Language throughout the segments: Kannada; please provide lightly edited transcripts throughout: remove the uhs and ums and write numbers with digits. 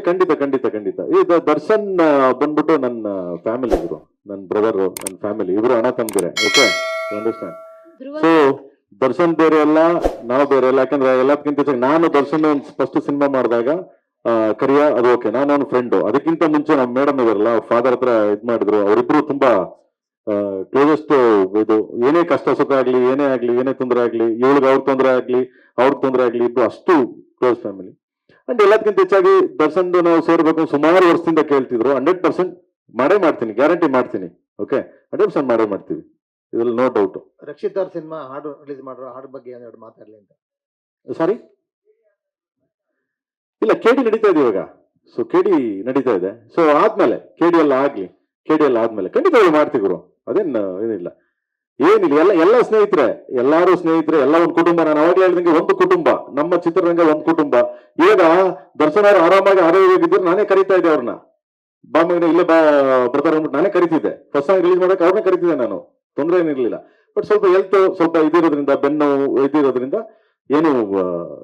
ಖಂಡಿತ ಖಂಡಿತ ಖಂಡಿತ. ಈಗ ದರ್ಶನ್ ಬಂದ್ಬಿಟ್ಟು ನನ್ನ ಫ್ಯಾಮಿಲಿ, ಇವರು ನನ್ನ ಬ್ರದರ್, ನನ್ನ ಫ್ಯಾಮಿಲಿ, ಇವರು ಅಣ್ಣ ತಮ್ಮದಿರೆ. Okay, understand. ಸೊ ದರ್ಶನ್ ಬೇರೆ ಅಲ್ಲ, ನಾವು ಬೇರೆ ಅಲ್ಲ. ಯಾಕಂದ್ರೆ ಎಲ್ಲದಕ್ಕಿಂತ ಹೆಚ್ಚಾಗಿ ನಾನು ದರ್ಶನ್ ಫಸ್ಟ್ ಸಿನಿಮಾ ಮಾಡಿದಾಗ ಕರಿಯ ಅದು ಓಕೆ, ನಾನು ಅವ್ನ ಫ್ರೆಂಡು. ಅದಕ್ಕಿಂತ ಮುಂಚೆ ನಮ್ಮ ಮೇಡಮ್ ಇದಾರಲ್ಲ, ಫಾದರ್ ಹತ್ರ ಇದ್ ಮಾಡಿದ್ರು. ಅವರಿಬ್ರು ತುಂಬಾ ಕ್ಲೋಸೆಸ್ಟ್. ಇದು ಏನೇ ಕಷ್ಟ ಸುಖ ಆಗ್ಲಿ, ಏನೇ ಆಗ್ಲಿ, ಏನೇ ತೊಂದರೆ ಆಗ್ಲಿ, ಇವಳಿಗೆ ಅವ್ರ ತೊಂದರೆ ಆಗ್ಲಿ, ಅವ್ರ ತೊಂದರೆ ಆಗ್ಲಿ, ಇಬ್ರು ಅಷ್ಟು ಕ್ಲೋಸ್ ಫ್ಯಾಮಿಲಿ. ಅಂಡ್ ಎಲ್ಲದಕ್ಕಿಂತ ಹೆಚ್ಚಾಗಿ ದರ್ಶನ್ ನಾವು ಸೇರ್ಬೇಕು ಸುಮಾರು ವರ್ಷದಿಂದ ಕೇಳ್ತಿದ್ರು. 100% ಮಾಡೇ ಮಾಡ್ತೀನಿ, ಗ್ಯಾರಂಟಿ ಮಾಡ್ತೀನಿ. ಓಕೆ, 100% ಮಾಡೇ ಮಾಡ್ತೀವಿ, ಇದ್ರಲ್ಲಿ ನೋ ಡೌಟ್. ರಕ್ಷಿತ್ ಅವ್ರ ಸಿನಿಮಾ ಹಾಡು ರಿಲೀಸ್ ಮಾಡೋ ಹಾಡು ಬಗ್ಗೆ ಏನಾದ್ರು ಮಾತಾಡ್ಲಿ ಅಂತ. ಸಾರಿ, ಇಲ್ಲ, ಕೆಡಿ ನಡೀತಾ ಇದೆ ಇವಾಗ. ಸೊ ಕೆಡಿ ನಡೀತಾ ಇದೆ. ಸೊ ಆದ್ಮೇಲೆ ಕೆಡಿ ಎಲ್ಲ ಆಗ್ಲಿ, ಕೆಡಿ ಎಲ್ಲ ಆದ್ಮೇಲೆ ಖಂಡಿತವಾಗಿ ಮಾಡ್ತೀವಿ. ಅದೇನ್ ಏನಿಲ್ಲ, ಏನಿಲ್ಲ. ಎಲ್ಲ ಸ್ನೇಹಿತರೆ, ಎಲ್ಲಾರು ಸ್ನೇಹಿತರೆ, ಎಲ್ಲ ಒಂದು ಕುಟುಂಬ. ನಾನು ಅವಾಗಲೇ ಹೇಳ್ದಂಗೆ ಒಂದು ಕುಟುಂಬ, ನಮ್ಮ ಚಿತ್ರರಂಗ ಒಂದು ಕುಟುಂಬ. ಈಗ ದರ್ಶನ್ ಅವರು ಆರಾಮಾಗಿ ಆರೋಗ್ಯವಾಗಿದ್ರು ನಾನೇ ಕರಿತಾ ಇದ್ದೆ ಅವ್ರನ್ನ. ಬಾಮಗನ ಇಲ್ಲೇ ಬರ್ತಾರೆ ಅಂದ್ಬಿಟ್ಟು ನಾನೇ ಕರಿತಿದ್ದೆ. ಫಸ್ಟ್ ಸಾಂಗ್ ರಿಲೀಸ್ ಮಾಡಕ್ಕೆ ಅವ್ರನ್ನೇ ಕರಿತಿದ್ದೆ ನಾನು, ತೊಂದರೆ ಏನಿರ್ಲಿಲ್ಲ. ಬಟ್ ಸ್ವಲ್ಪ ಹೆಲ್ತ್ ಸ್ವಲ್ಪ ಇದಿರೋದ್ರಿಂದ, ಬೆನ್ನು ಇದಿರೋದ್ರಿಂದ ಏನು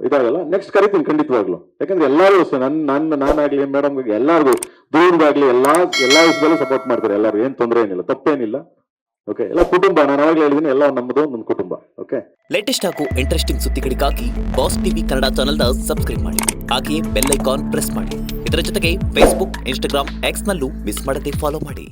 ಇದಾಗಲ್ಲ. ನೆಕ್ಸ್ಟ್ ಕರಿತೀನಿ ಖಂಡಿತವಾಗ್ಲು. ಯಾಕಂದ್ರೆ ಎಲ್ಲಾರು ನಾನಾಗ್ಲಿ, ಮೇಡಮ್ ಎಲ್ಲಾರ್ಗು, ದೂರದಾಗ್ಲಿ, ಎಲ್ಲಾ ವಿಷಯದಲ್ಲೂ ಸಪೋರ್ಟ್ ಮಾಡ್ತಾರೆ ಎಲ್ಲಾರು. ಏನ್ ತೊಂದರೆ ಏನಿಲ್ಲ, ತಪ್ಪೇನಿಲ್ಲ. ಓಕೆ, ಎಲ್ಲ ಕುಟುಂಬ. ನಾನು ಅವಾಗಲೇ ಹೇಳಿದ್ದೀನಿ, ಎಲ್ಲ ನಮ್ಮದು ಒಂದು ಕುಟುಂಬ. ಓಕೆ, ಲೇಟೆಸ್ಟ್ ಹಾಗೂ ಇಂಟ್ರೆಸ್ಟಿಂಗ್ ಸುದ್ದಿಗಳಿಗಾಗಿ ಬಾಸ್ ಟಿವಿ ಕನ್ನಡ ಚಾನೆಲ್ನ ಸಬ್ಸ್ಕ್ರೈಬ್ ಮಾಡಿ. ಹಾಗೆಯೇ ಬೆಲ್ ಐಕಾನ್ ಪ್ರೆಸ್ ಮಾಡಿ. ಇದರ ಜೊತೆಗೆ ಫೇಸ್ಬುಕ್, ಇನ್ಸ್ಟಾಗ್ರಾಮ್, ಎಕ್ಸ್ ನಲ್ಲೂ ಮಿಸ್ ಮಾಡದೆ ಫಾಲೋ ಮಾಡಿ.